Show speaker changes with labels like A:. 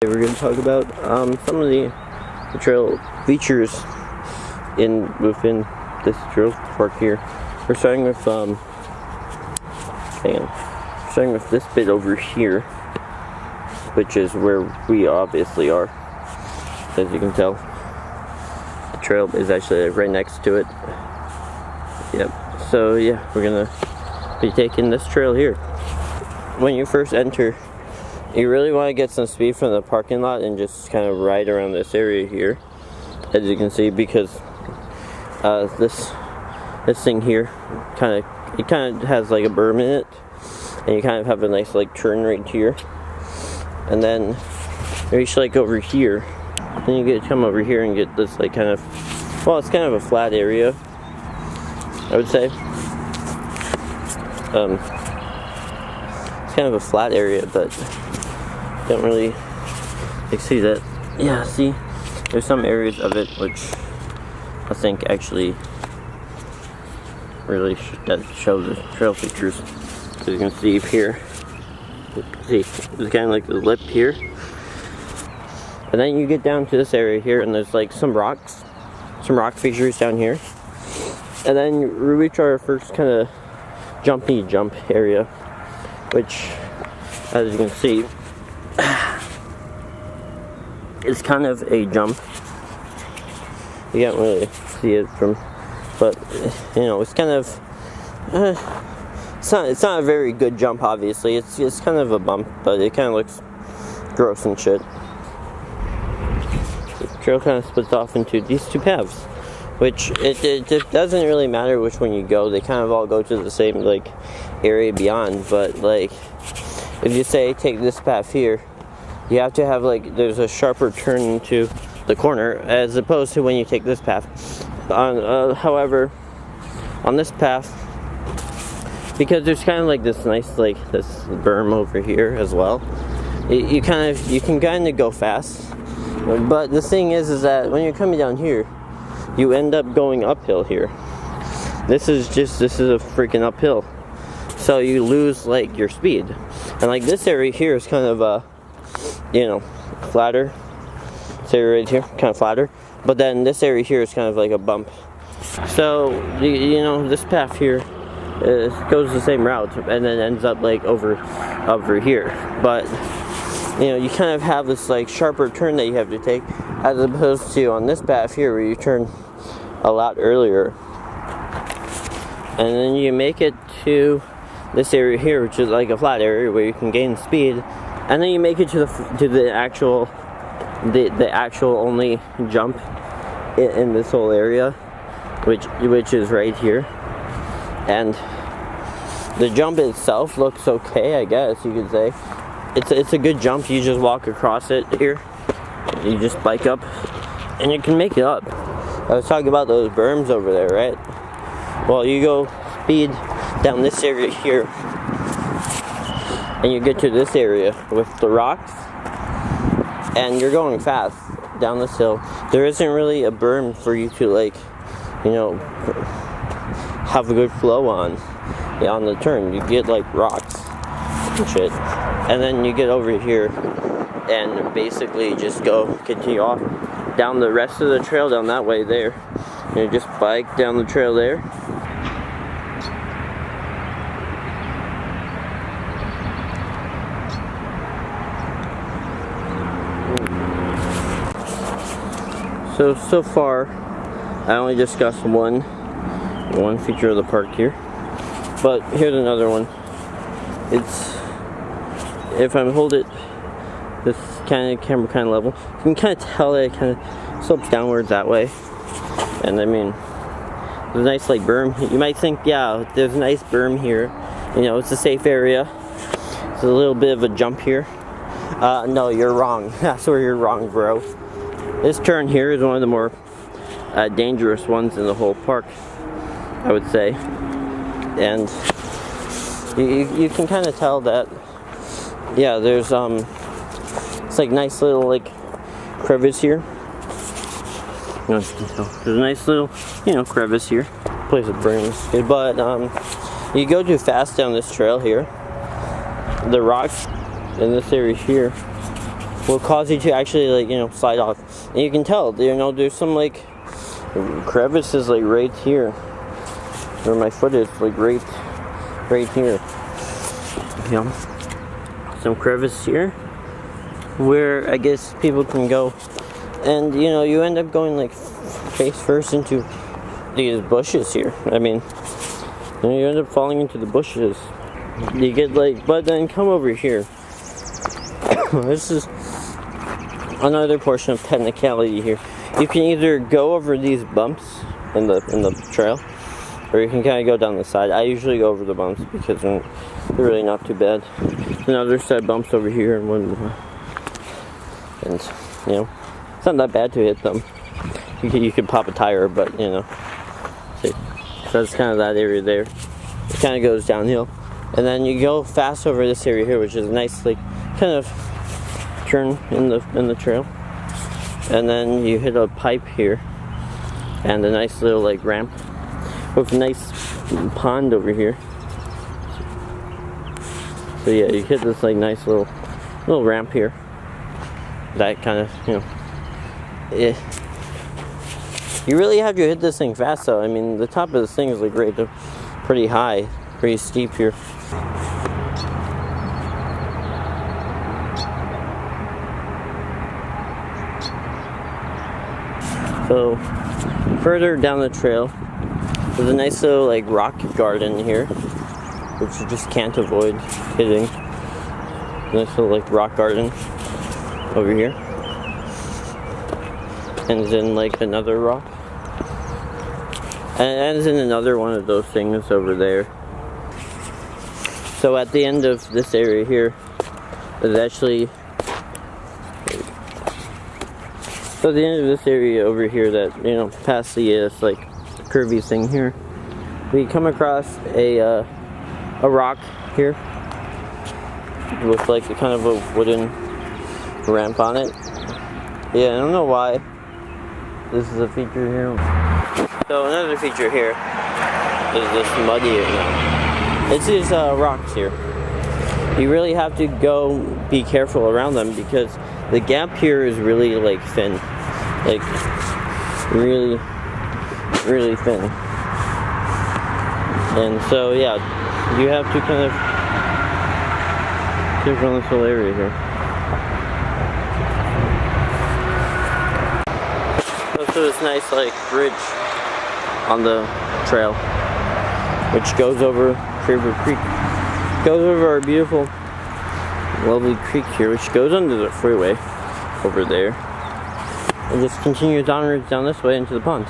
A: We're going to talk about some of the trail features within this trail park here. We're starting with starting with this bit over here, which is where we obviously are. As you can tell, the trail is actually right next to it. Yep. So yeah, we're gonna be taking this trail here. When you first enter, you really want to get some speed from the parking lot and just kind of ride around this area here, as you can see, because this thing here kind of has like a berm in it, and you kind of have a nice like turn right here, and then you reach like over here, then you get to come over here and get this like kind of, well, it's kind of a flat area, I would say. It's kind of a flat area, but don't really see that. Yeah, see, there's some areas of it which I think actually really show the trail features. So you can see here, see, there's kind of like the lip here, and then you get down to this area here, and there's like some rock features down here, and then we reach our first kind of jump area, which, as you can see, it's kind of a jump. You can't really see it from, but you know, it's kind of it's not a very good jump, obviously. It's kind of a bump, but it kind of looks gross and shit. The trail kind of splits off into these two paths, which it doesn't really matter which one you go. They kind of all go to the same like area beyond, but like if you say take this path here, you have to have like, there's a sharper turn into the corner as opposed to when you take this path. However, on this path, because there's kind of like this nice like this berm over here as well, you can kind of go fast. But the thing is that when you're coming down here, you end up going uphill here. This is a freaking uphill. So you lose like your speed. And like this area here is kind of you know, flatter. This area right here, kind of flatter. But then this area here is kind of like a bump. So you know, this path here goes the same route and then ends up like over here. But you know, you kind of have this like sharper turn that you have to take, as opposed to on this path here where you turn a lot earlier. And then you make it to this area here, which is like a flat area where you can gain speed, and then you make it to the actual only jump in this whole area, which is right here. And the jump itself looks okay, I guess you could say. It's a good jump. You just walk across it here. You just bike up, and you can make it up. I was talking about those berms over there, right? Well, you go speed down this area here, and you get to this area with the rocks, and you're going fast down this hill. There isn't really a berm for you to, like, you know, have a good flow on the turn. You get like rocks and shit, and then you get over here and basically just continue off down the rest of the trail down that way there. And you just bike down the trail there. So far, I only discussed one feature of the park here, but here's another one. It's, if I hold it this kind of camera kind of level, you can kind of tell that it kind of slopes downwards that way. And I mean, there's a nice like berm. You might think, yeah, there's a nice berm here. You know, it's a safe area. It's a little bit of a jump here. No, you're wrong. That's where you're wrong, bro. This turn here is one of the more dangerous ones in the whole park, I would say. And you can kind of tell that, yeah, there's it's like nice little like crevice here. You know, there's a nice little, you know, crevice here. Place of brains. But you go too fast down this trail here. The rocks in this area here will cause you to actually, like, you know, slide off. And you can tell, you know, there's some like crevices like right here where my foot is, like right here. You know, some crevice here where I guess people can go, and you know, you end up going like face first into these bushes here. I mean, you know, you end up falling into the bushes. You get like, but then come over here. This is another portion of technicality here. You can either go over these bumps in the trail, or you can kind of go down the side. I usually go over the bumps because they're really not too bad. Another set of bumps over here and one more. And you know, it's not that bad to hit them. You could pop a tire, but you know. See, so that's kind of that area there. It kind of goes downhill, and then you go fast over this area here, which is a nice, like, kind of turn in the trail, and then you hit a pipe here, and a nice little like ramp with a nice pond over here. So yeah, you hit this like nice little ramp here. That kind of, you know, you really have to hit this thing fast though. I mean, the top of this thing is like pretty high, pretty steep here. So further down the trail, there's a nice little like rock garden here, which you just can't avoid hitting. Nice little like rock garden over here, ends in like another rock, and it ends in another one of those things over there. So at the end of this area here, there's actually, so at the end of this area over here, that, you know, past the like curvy thing here, we come across a rock here with like a kind of a wooden ramp on it. Yeah, I don't know why this is a feature here. So another feature here is this mud here now. It's these rocks here. You really have to go be careful around them because the gap here is really like thin, like really thin. And so yeah, you have to kind of check on this whole area here. So this nice like bridge on the trail, which goes over Grape Creek. Goes over our beautiful, lovely creek here, which goes under the freeway over there, and just continues onwards down this way into the pond.